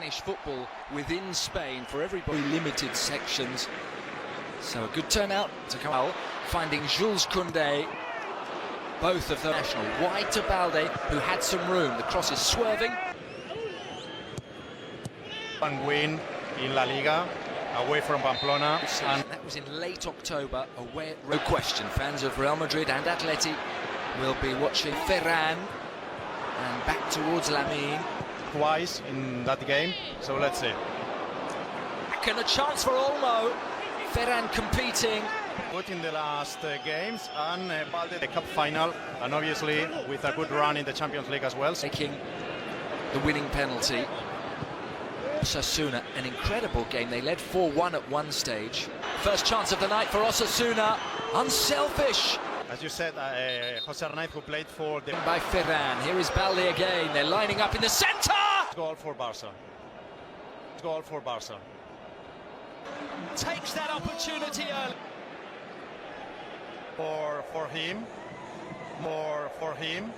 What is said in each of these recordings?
Spanish football within Spain for everybody. Limited sections. So a good turnout to come out, finding Jules Koundé. Both of the national. Wide to Balde, who had some room. The cross is swerving. One win in La Liga, away from Pamplona. And that was in late October, away. No question, fans of Real Madrid and Atleti will be watching Ferran. And back towards Lamine. Twice in that game, so let's see. And a chance for Olmo. Ferran competing. Good in the last games, and Balde the cup final, and obviously with a good run in the Champions League as well. Taking the winning penalty. Osasuna, an incredible game. They led 4-1 at one stage. First chance of the night for Osasuna. Unselfish. As you said, Jose Arnaiz, who played for the... By Ferran. Here is Balde again. They're lining up in the centre. Goal for Barca. Goal for Barca. Takes that opportunity early. More for him. More for him.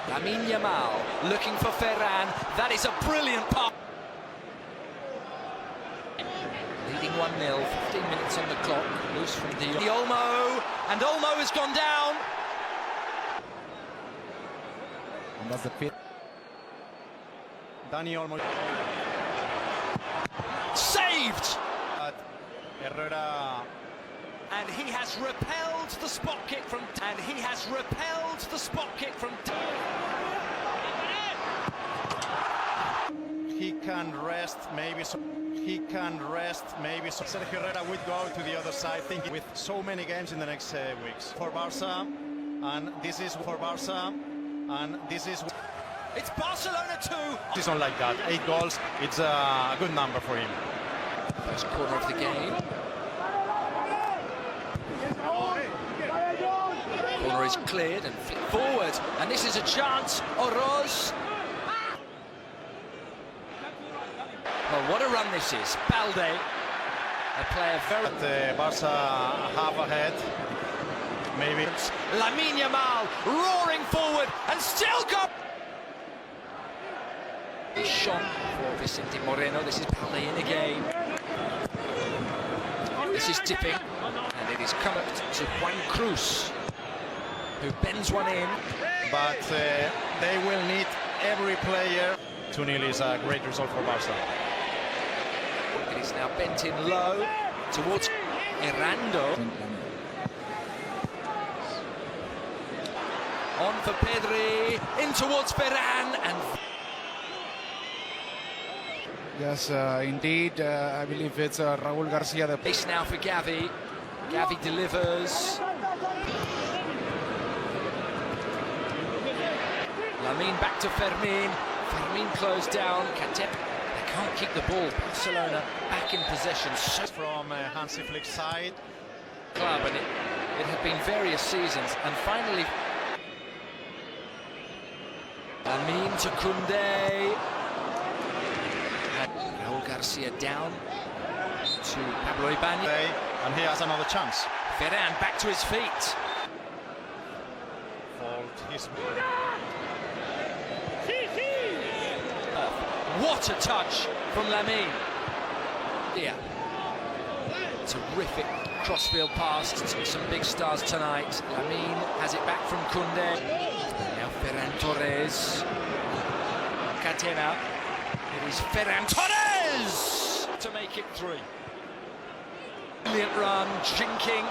Lamine Yamal looking for Ferran. That is a brilliant pass. Leading 1-0, 15 minutes on the clock. Loose from the Olmo, and Olmo has gone down. And that's the pit. Dani Olmo. Saved! Herrera. And he has repelled the spot kick from... And he has repelled the spot kick from... He can rest, maybe so. He can rest, maybe so. Sergio Herrera would go to the other side, thinking with so many games in the next weeks. For Barca, and this is for Barca, and this is... It's Barcelona 2. It's not like that. 8 goals, it's a good number for him. First corner of the game. Corner is cleared and flicked forward, and this is a chance. Oroz. Well, what a run this is. Balde, a player very... But Barca half ahead, maybe. Lamine Yamal roaring forward and still got... He's shone for Vicente Moreno. This is Balde in again. This is tipping, and it is come up to Juan Cruz, who bends one in. But they will need every player. 2-0 is a great result for Barca. It is now bent in low towards Errando. On for Pedri, in towards Ferran, and... Yes, indeed, I believe it's Raúl Garcia. Pace now for Gavi. Gavi delivers. Lamine back to Fermin. Fermin closed down. They can't keep the ball. Barcelona back in possession. From Hansi Flick's side. Club, and it had been various seasons, and finally Lamine to Koundé. Raúl Garcia down to Pablo Ibanez. And he has another chance. Ferran back to his feet. What a touch from Lamine. Yeah. Terrific crossfield pass to some big stars tonight. Lamine has it back from Koundé. Now Ferran Torres. Catena. It is Ferran Torres to make it 3. Brilliant run, jinking.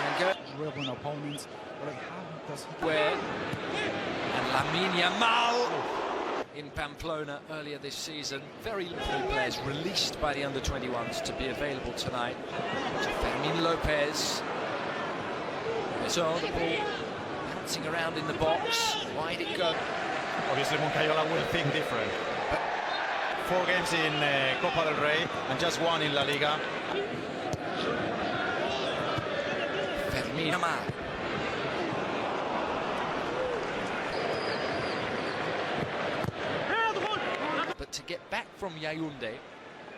And go. Real good opponents. Like, how does he... Where? And Lamine Yamal in Pamplona earlier this season. Very few players released by the under-21s to be available tonight. To Fermin Lopez. So the ball bouncing around in the box. Wide it go. Obviously Moncayola will think different. But 4 games in Copa del Rey and just 1 in La Liga. Fermin Yamal. But to get back from Yaoundé,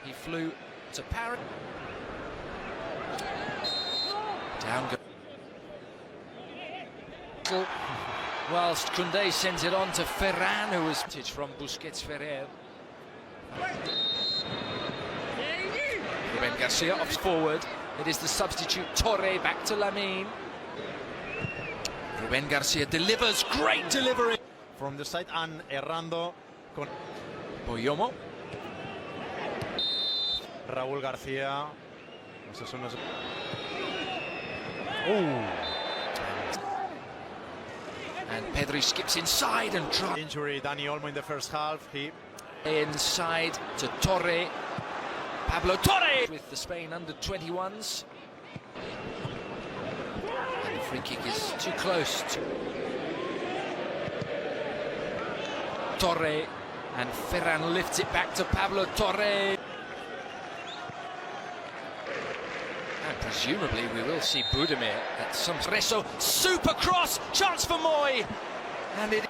he flew to Paris. Down go. whilst Koundé sends it on to Ferran, who was from Busquets Ferrer. Ruben Garcia opts forward. It is the substitute Torre back to Lamine. Ruben Garcia delivers, great delivery from the side and errando con Boyomo. Raúl García. Osasuna. And Pedri skips inside and tries. Injury, Dani Olmo in the first half. He inside to Torre. Pablo Torre with the Spain under-21s. And the free kick is too close to Torre. And Ferran lifts it back to Pablo Torre. And presumably we will see Budimir at some Reso. Super cross, chance for Moy. And it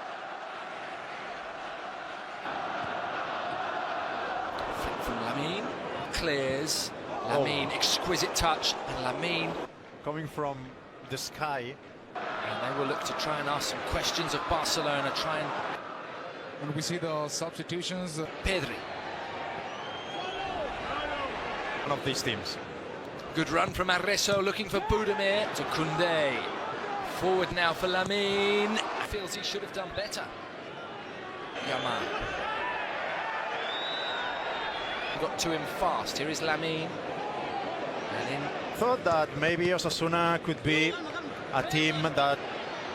flick from Lamine, clears. Lamine, exquisite touch, and Lamine coming from the sky. And they will look to try and ask some questions of Barcelona, try and... When we see the substitutions, Pedri. One of these teams. Good run from Arreso, looking for Budimir to Koundé. Forward now for Lamine. Feels he should have done better. Yamal. Got to him fast. Here is Lamine. And in Thought that maybe Osasuna could be a team that...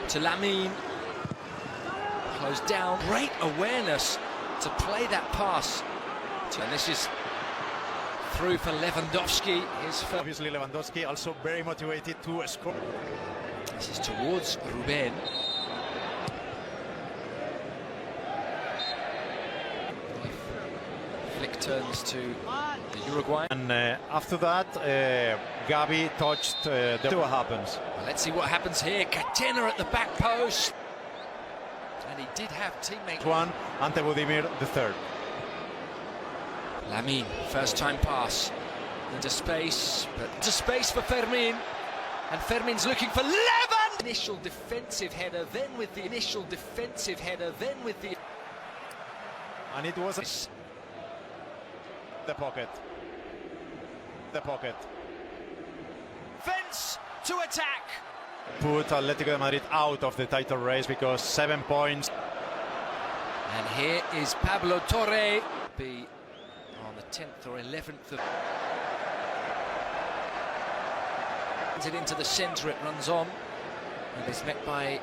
to Lamine. Closed down. Great awareness to play that pass. And this is through for Lewandowski. Obviously Lewandowski also very motivated to score. This is towards Ruben. Flick turns to the Uruguayan. And after that, Gavi touched what happens. Well, let's see what happens here. Catena at the back post. And he did have teammates. One, Ante Budimir, the third. Lamine, first time pass. Into space, but into space for Fermin. And Fermin's looking for Levin! Initial defensive header, then with the initial defensive header, then with the... And it was the pocket. The pocket. Fence to attack! Put Atletico de Madrid out of the title race because 7 points. And here is Pablo Torre. Be on the 10th or 11th of... It into the centre, it runs on. And is met by